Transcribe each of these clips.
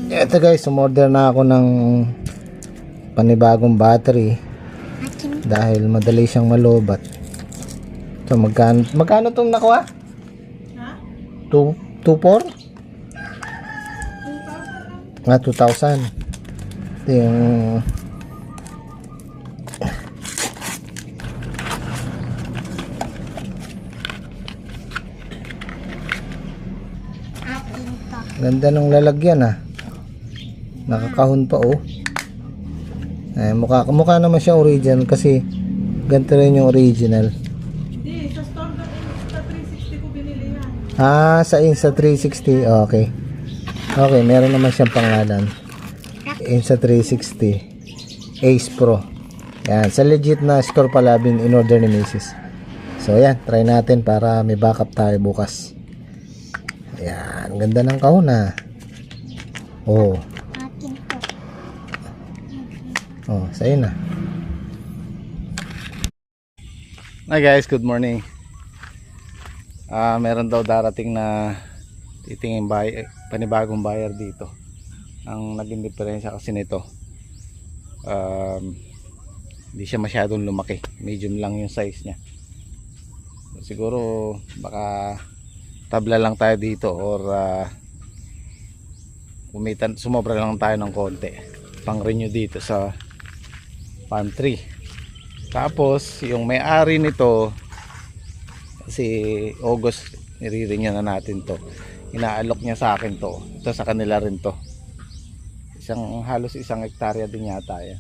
Eto guys, umorder na ako ng panibagong battery dahil madali siyang malobat. So magkano tong nakuha? Ha? 2.4? Nga 2,000. Ito yung ganda ng lalagyan ah. Nakakahon pa oh. Mukha naman siya original kasi ganito rin yung original. Hindi, sa store na Insta 360 ko binili yan. Sa Insta 360. Okay. Okay, meron naman siyang pangalan. Insta 360 Ace Pro. Yan, sa legit na store pala in order ni Mrs. So yan, try natin para may backup tayo bukas. Yan, ganda ng kahon ah. Oh. Oh, sa'yo na. Hi guys, good morning. Meron daw darating na titingin panibagong buyer dito. Ang naging diferensya kasi nito, hindi siya masyadong lumaki. Medium lang yung size niya. Siguro baka tabla lang tayo dito or sumobra lang tayo ng konti. Pang renew dito sa palm tree. Tapos yung may-ari nito si August, nire-renew na natin to. Inaalok niya sa akin to. Ito sa kanila rin to. Halos isang hektarya din yata yan.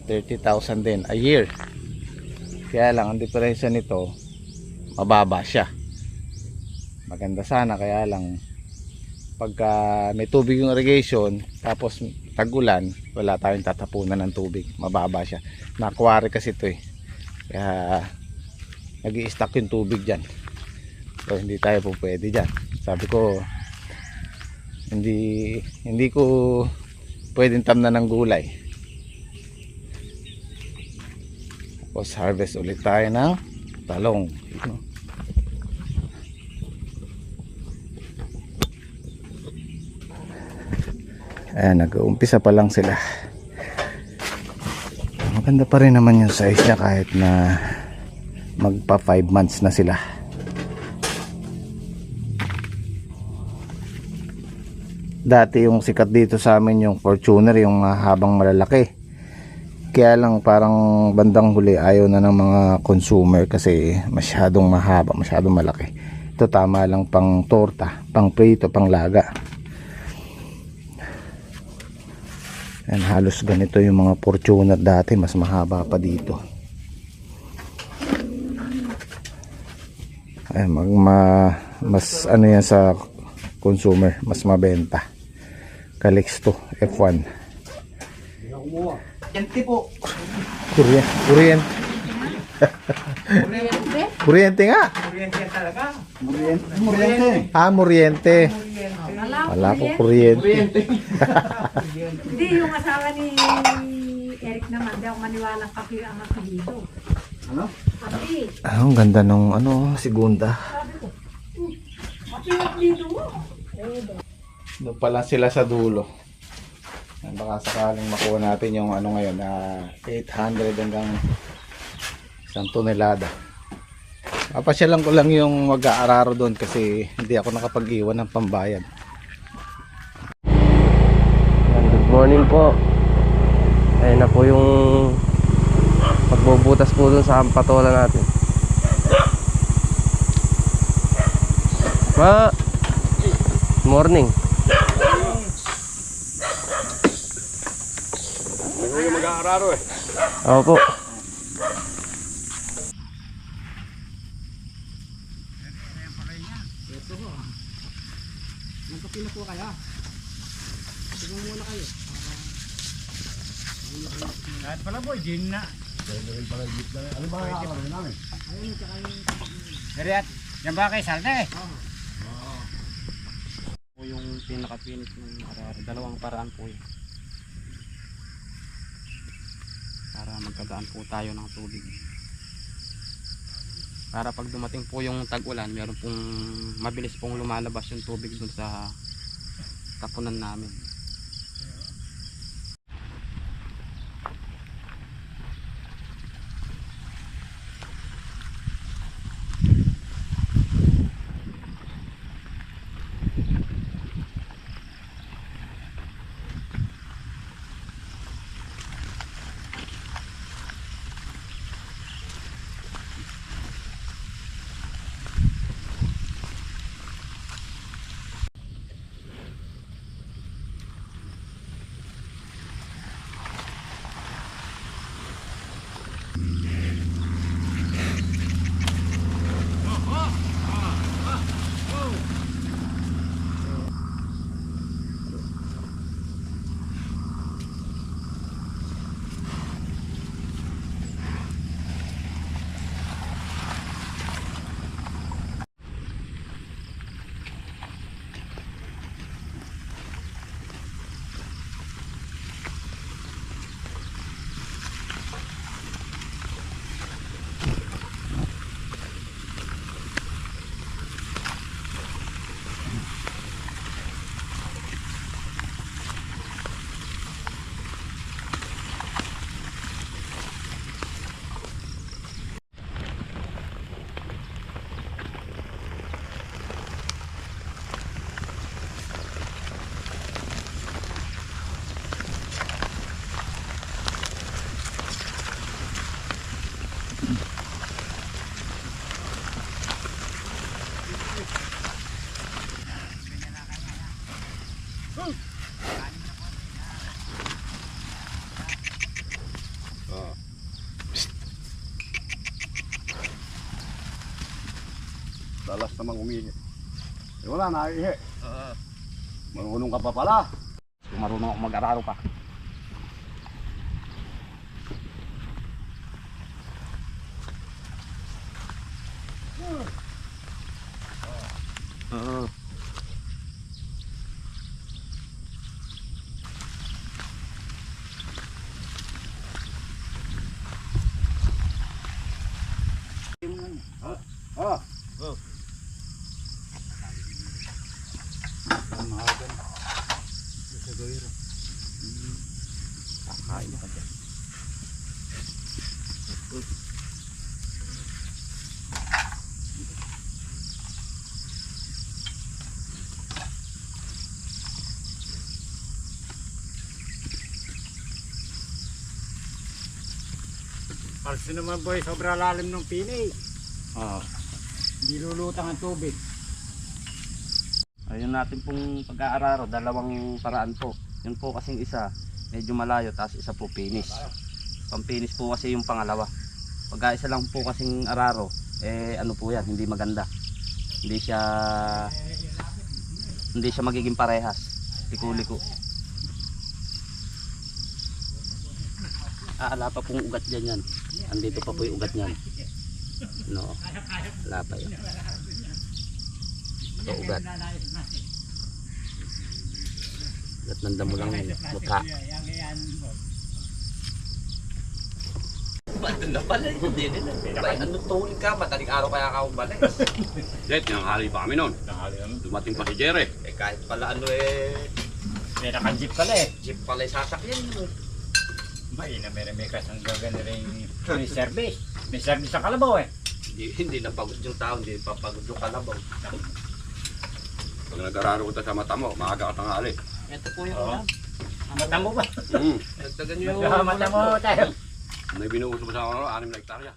30,000 din a year. Kaya lang ang diferensya nito, mababa siya. Maganda sana, kaya lang pagka may tubig yung irrigation tapos tag-ulan, wala tayong tatapunan ng tubig, mababa siya. Nakuwari kasi ito eh, kaya nag-i-stack yung tubig dyan. So hindi tayo po pwede dyan. Sabi ko hindi ko pwedeng tamnan ng gulay. Tapos harvest ulit tayo ng talong. Ayan, nag-uumpisa pa lang sila. Maganda pa rin naman yung size niya kahit na magpa 5 months na sila. Dati yung sikat dito sa amin yung Fortuner, yung habang malalaki. Kaya lang parang bandang huli ayaw na ng mga consumer kasi masyadong mahaba, masyadong malaki. Ito tama lang pang torta, pang prito, pang laga. And halos ganito yung mga Fortuner dati, mas mahaba pa dito. Ay, mas ano yan sa consumer, mas mabenta. Calixto F1. Kuryente po. Kuryente. Kuryente nga. Kuryente talaga. Kuryente. Muryente. Wala ko kuryente. Hindi, yung asawa ni Eric naman, di ako maniwalang kapi ang apelido. Ano? Kapi. Ang ganda nung segunda. Kapi ang apelido mo. Doon pala sila sa dulo. Baka sakaling makuha natin yung ngayon na 800 hanggang 1 tonelada. Papasyalan ko lang yung mag-aararo doon kasi hindi ako nakapag-iwan ng pambayad. Good morning po. Ayun na po yung pagbubutas po dun sa patola natin. Morning. May mag-aararo eh. Ako po. Nagkapila po kaya? Tignan muna kayo. Kahit pala boy, gin na. Ano ba ang namin? Ayun, tsaka yung... Dariat, yan ba kay Salde? Oo. Po yung pinaka-finish ng araro. Dalawang paraan po yun. Para magkadaan po tayo ng tubig. Para pag dumating po yung tag-ulan, meron pong mabilis pong lumalabas yung tubig dun sa tapunan namin. Dalas namang umihi. Eh wala, naihi. Marunong ka pa pala. Kung marunong ako mag-araro pa. Oo. Ah, Kakain ka dyan. Palso naman boy, sobra lalim ng pini. Oo. Hindi lulutang ang tubig. Ayun natin pong pag-aararo, dalawang paraan po. Yun po kasing isa, medyo malayo, tapos isa po finish. Pang-finish po kasi yung pangalawa. Pag isa lang po kasing araro, eh ano po yan, hindi maganda. Hindi siya magiging parehas. Liko-liko. Ala pa pong ugat dyan yan. Andito pa po yung ugat niyan. No, wala pa yun. Ito ugat. Ugat ng damo lang yun. Mukha. Ba't na pala yun din? Ano tuwing ka? Madaling araw kaya ka umbalik. Jet, nanghali pa kami nun. Dumating pa si Jerry. Eh kahit pala ano eh, May naka-jeep pala eh. jeep pala yung sasakyan yun. May nameremekas ang gagana rin may service. May service sa Kalabaw eh. Hindi napagod yung tao, hindi papagod yung kalabaw. Pag nag-araro ka sa mata mo, maaga ka tanghali. Ito po yung Oo. ulam. Mata mo ba? Dagdagan nyo yung Mata mo tayo. May binuuso pa sa ano, 6 na hektarya.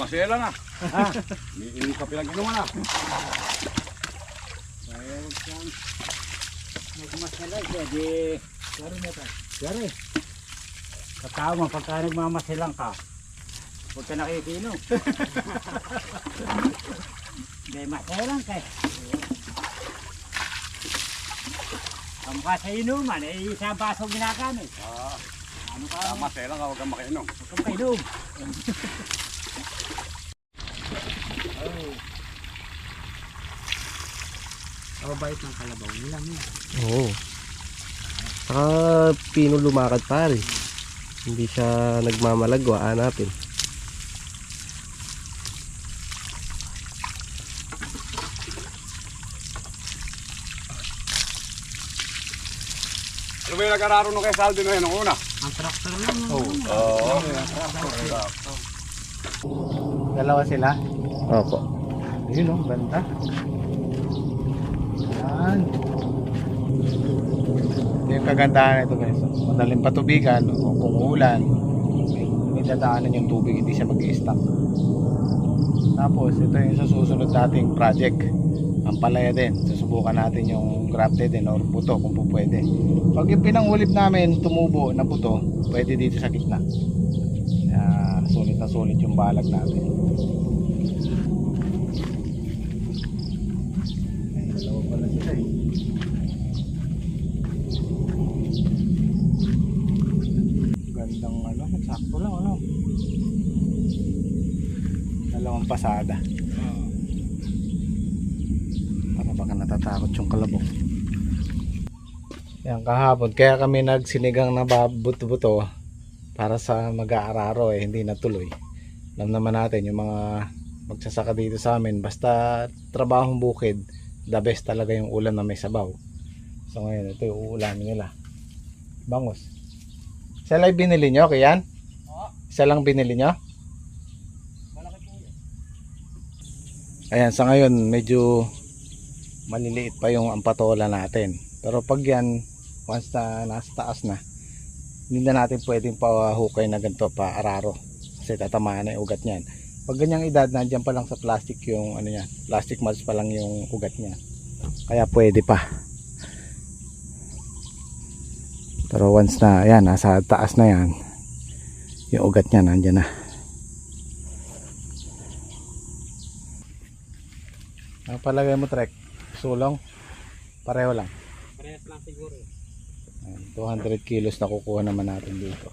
Masela na. Hindi ka pinag-inuman na. Magmasalay, di. Yari. Katao mo, pagka nagmamasilang ka, huwag ka nakikinom. Hindi, masilang ka. Ang mukha sa inuman, eh, isang baso ginagamit. Ano ka? Tama, sa'yo lang ka, huwag kang makinom. Huwag kang kainom. Mabait ng kalabaw nila mo. Oo. Saka pino lumakad pare. Hindi siya nagmamalagwa, hanapin. Ano ba yung nag-araro nung kay Saldi na yun nung una? Ang traktor lang. Oo. Dalawa sila. Opo. Yun oh, banda. Yan. Ito yung kagandahan nito guys. Madaling patubigan o kung ulan, may dadaanan yung tubig, hindi siya mag-i-stack. Tapos ito yung sa susunod nating project. Ang palaya din. Susubukan natin yung grafted din or buto kung po pwede. Pag yung pinangulip namin tumubo na buto, pwede dito sa gitna. Sulit na sulit yung balag natin. Ay, dalawa pala sila eh. Gandang ano, sakto lang ano. Dalawang pasada. Para baka natatakot yung kalabaw. Yan kahapon, kaya kami nagsinigang na buto-buto para sa mag-aararo eh, hindi natuloy. Alam naman natin yung mga magsasaka dito sa amin, basta trabahong bukid, the best talaga yung ulam na may sabaw. So ngayon, ito yung uulamin nila. Bangus. Isa lang binili nyo, Kian? Isa lang binili nyo? Ayan, sa ngayon medyo maliliit pa yung ampatola natin. Pero pag yan, once na nasa taas na, hindi na natin pwedeng pahukay na ganito pa araro kasi tatamaan na yung ugat niyan. Pag ganyang edad, nandiyan pa lang sa plastic yung ano niya, plastic mulch pa lang yung ugat niya, kaya pwede pa. Pero once na yan, nasa taas na yan, yung ugat niya nandiyan na. Ang palagay mo, Trek? Sulong? Pareho lang? Parehas lang siguro. 200 kilos na kukuha naman natin dito.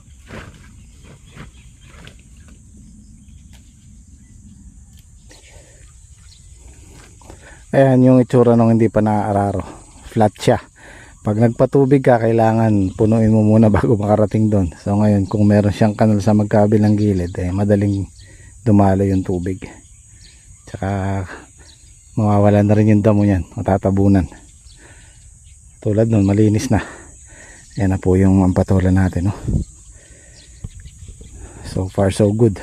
Ayan yung itsura nung hindi pa naaararo. Flat siya. Pag nagpatubig ka, kailangan punuin mo muna bago makarating doon. So ngayon, kung meron siyang kanal sa magkabilang gilid, eh, madaling dumalo yung tubig. Tsaka mawawala na rin yung damo niyan, matatabunan. Tulad nun, malinis na. Yan na po yung ampatola natin, no? So far so good.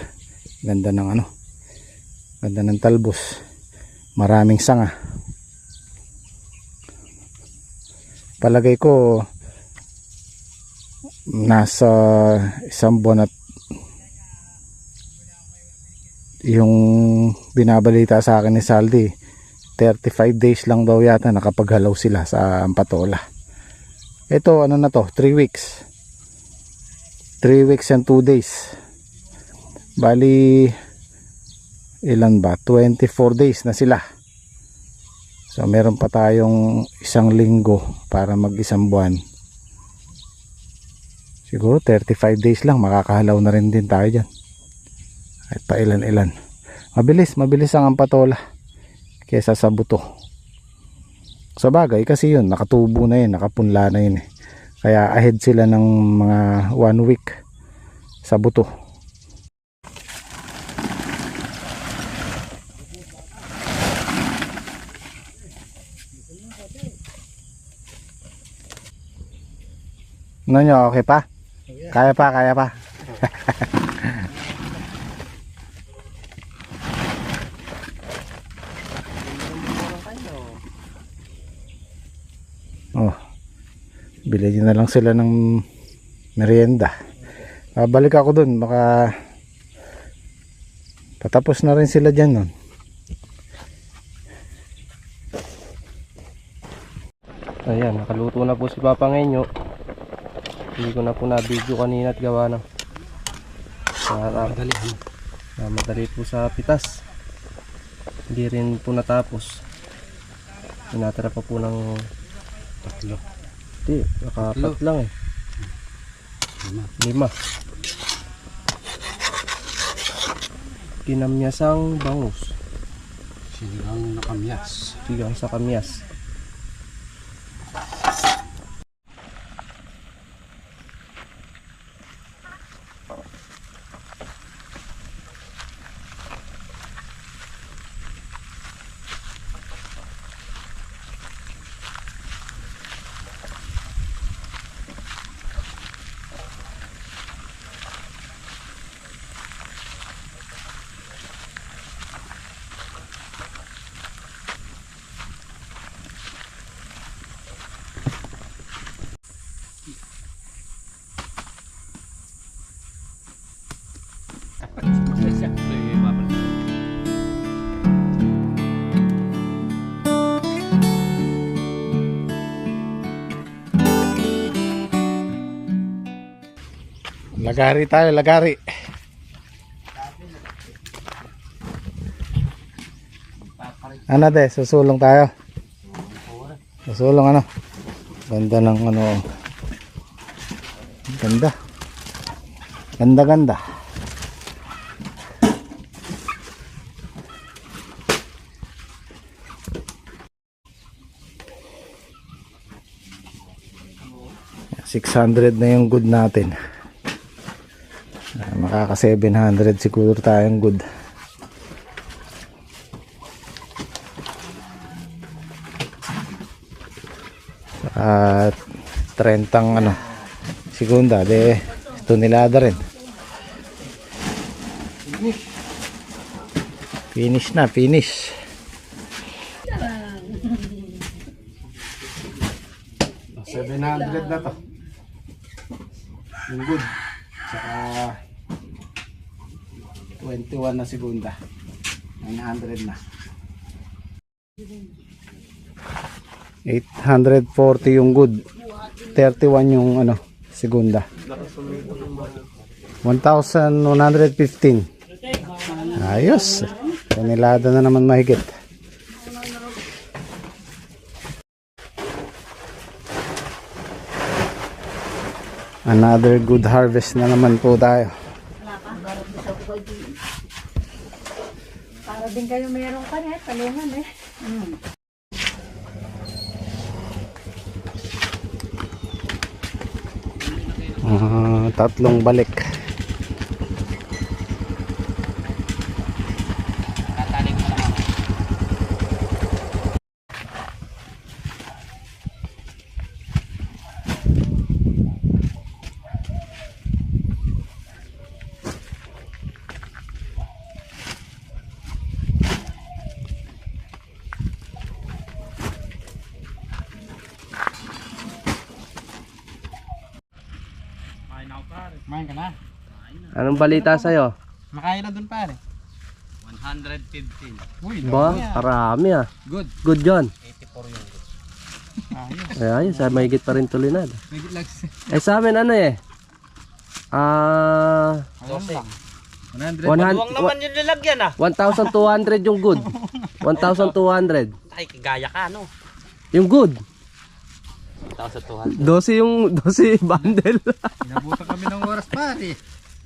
Ganda ng ano, ganda ng talbos, maraming sanga. Palagay ko nasa isang buwan at yung binabalita sa akin ni Saldi, 35 days lang daw yata nakapaghalaw sila sa ampatola. Ito ano na to, 3 weeks 3 weeks and 2 days, bali ilan ba, 24 days na sila. So meron pa tayong isang linggo para mag isang buwan. Siguro 35 days lang makakahalaw na rin din tayo dyan, kahit pa ilan. Mabilis ang ampatola kesa sa buto. Sa bagay kasi yun, nakatubo na yun, nakapunla na yun eh. Kaya ahead sila ng mga 1 week sa buto. Ano nyo, okay pa? Kaya pa. Oh, bilhin na lang sila ng merienda. Balik ako dun, baka Patapos na rin sila dyan nun. Ayan, nakaluto na po si Papa Ngenyo. Hindi ko na po na-video kanina at gawa ng madali po sa pitas. Hindi rin po natapos. Tinatira pa po ng tatlo. Hindi, nakapat lang eh. 5. Kinamyasang bangus. Sinigang na kamyas. Sigang sa kamyas. Lagari tayo, lagari. Ano de, susulong tayo. Susulong ano. Ganda ng ano. Ganda. Ganda. $600 na yung good natin. Makaka 700 siguro tayong good. At 30 ano segunda de tonelada rin. Finish na. 700 na to. Yung good. Saka 21 na segunda. 900 na. 840 yung good. 31 yung ano segunda. 1,115. Ayos. Tonelada na naman mahigit. Another good harvest na naman po tayo. Para din kayo meron pa eh, talungan eh. Tatlong balik. Kumain ka na. Anong balita sa'yo? Makain na dun pare. 115. Uy, Ba, karami ah. Good. Good John. 84 yung good. Ayos. Ay, ayos, may higit pa rin tulinad. May gitlag. Eh sa amin ano eh? 100. Maluwang naman yung lalagyan ah. 1,200 yung good. 1,200. Ay, gaya ka no. Yung good. 1,200. 12 bundle. Inabutan kami ng oras pare.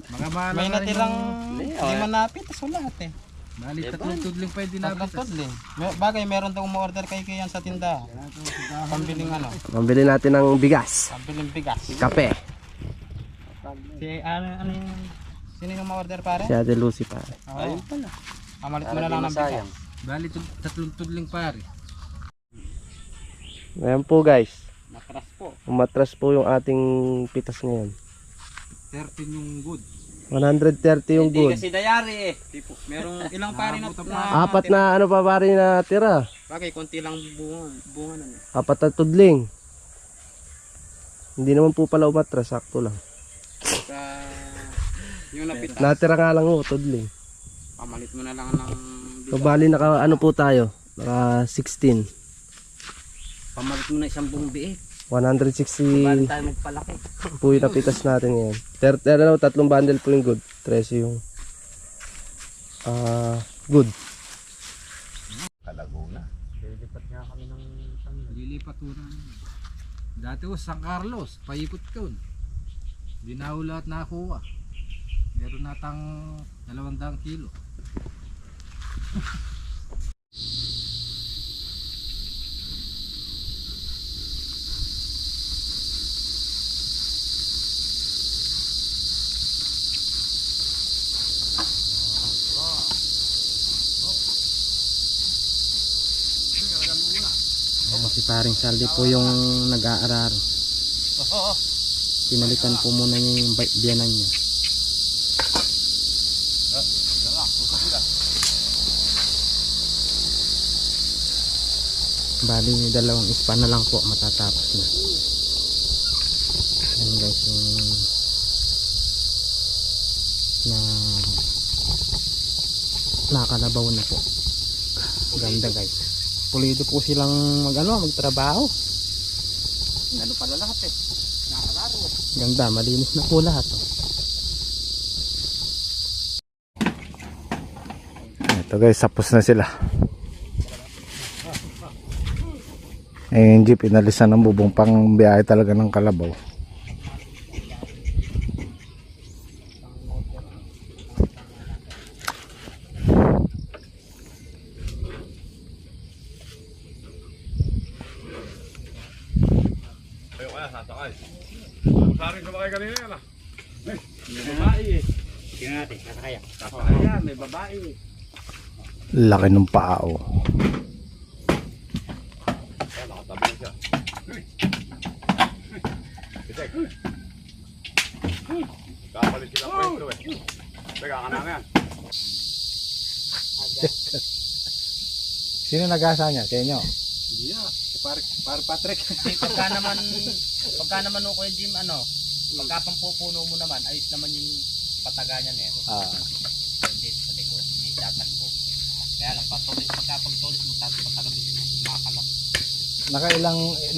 Mga mahala May na rin natirang hindi man napit. So lahat eh. Bali, tatlong tudling pa yung dinapit. Tatlong tudling. Bagay, meron daw umorder kay Kiyan sa tinda. Pambiling ano? Pambili natin ng bigas. Pambiling bigas. Kape. Si ano yung sino yung ma-order pare? Si Ate Lucy pa. Ayun pala. Pamalit mo na lang ng bigas. Bali, tatlong tudling pare. Ayan po guys. Matras po. Umatras po yung ating pitas ngayon. 13 yung good. 130 yung good. Kasi dayari eh. Merong ilang pare na Apat na ano pa pare na tira. Bagay, konti lang bunga na. Apat na tudling. Hindi naman po pala umatras. Sakto lang. Yung napitas. Natira nga lang po tudling. Pamalit mo na lang ng So bali naka ano po tayo? Naka 16. pamalit mo na isang buong biik. 160 Tayo magpalaki. po yung napitas natin ngayon. Tatlong bundle po yung good. 13 yung good. Lilipat nga kami ng Lilipat ko na. Dati ko San Carlos, paikot ko. Hindi na ako lahat nakuha. Meron natang 200 kilo. Si paring Saldi po yung nag-aaral. Pinalitan po muna niya yung biyanan niya. Bali, 2 span na lang po matatapos na. Yan guys, yung nakalabaw na po. Ganda guys. Pulido po silang magtrabaho. Ano pala lahat eh. Nakalaro. Ganda, malinis na po lahat. Oh. Ito guys, tapos na sila. Yung jeep inalisan ng bubong pang biyahe talaga ng Kalabaw. Ayaw kaya, sasakay. Saring sumakay kanina yan ah. May babae eh. Tingnan natin, kakaya. Ayan, may babae. Laki ng pao. Nakatabi siya. Itek. Kapalit sila kwento eh. Teka ka namin yan. Sino nag-asa niya? Sa inyo? Par Patrick. pagka naman o Kuya Jim, pagka pampupuno mo naman, ayos naman yung pataga niya nito. Hindi sa likod, hindi dapat po. Kaya lang, pagka pagtulis mo, tapos pagkagabi, makakalap.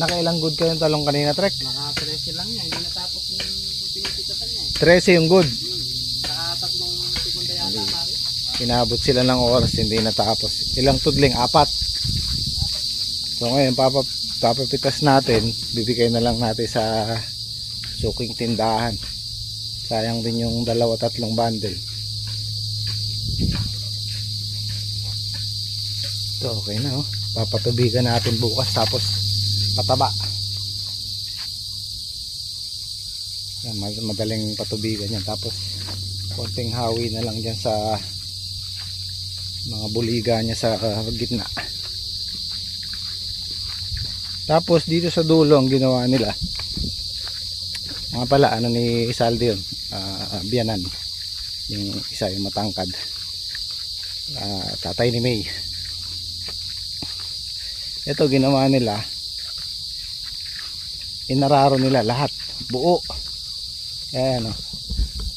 Nakailang good kayong talong kanina, Trek? Naka-13 lang niya, hindi natapos yung pinipitasan niya eh. 13 yung good. Saka 3 segunda yata kami. Inabot sila ng oras, hindi natapos. Ilang tudling? 4. So ngayon, papapitas natin, bibigay na lang natin sa suking tindahan. Sayang din yung 2-3 bundle. So okay na oh. Papatubigan natin bukas tapos pataba. Yan, madaling patubigan yan. Tapos konting hawi na lang dyan sa mga buliga niya sa gitna. Tapos dito sa dulo ang ginawa nila, mga pala ni Isaldi yun, biyanan, yung isa yung matangkad, tatay ni May. Ito ginawa nila, inararo nila lahat buo. Ayan,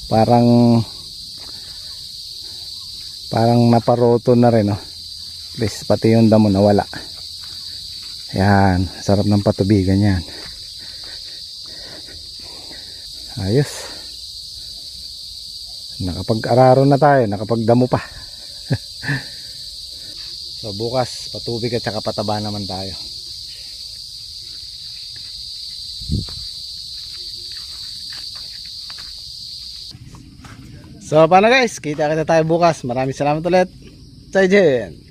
parang naparoto na rin please, pati yung damo nawala. Yan, sarap ng patubigan yan. Ayos. Nakapag-araro na tayo, nakapagdamo pa. So bukas patubig at saka pataba naman tayo. So paano guys, kita tayo bukas. Maraming salamat ulit. Zaijian.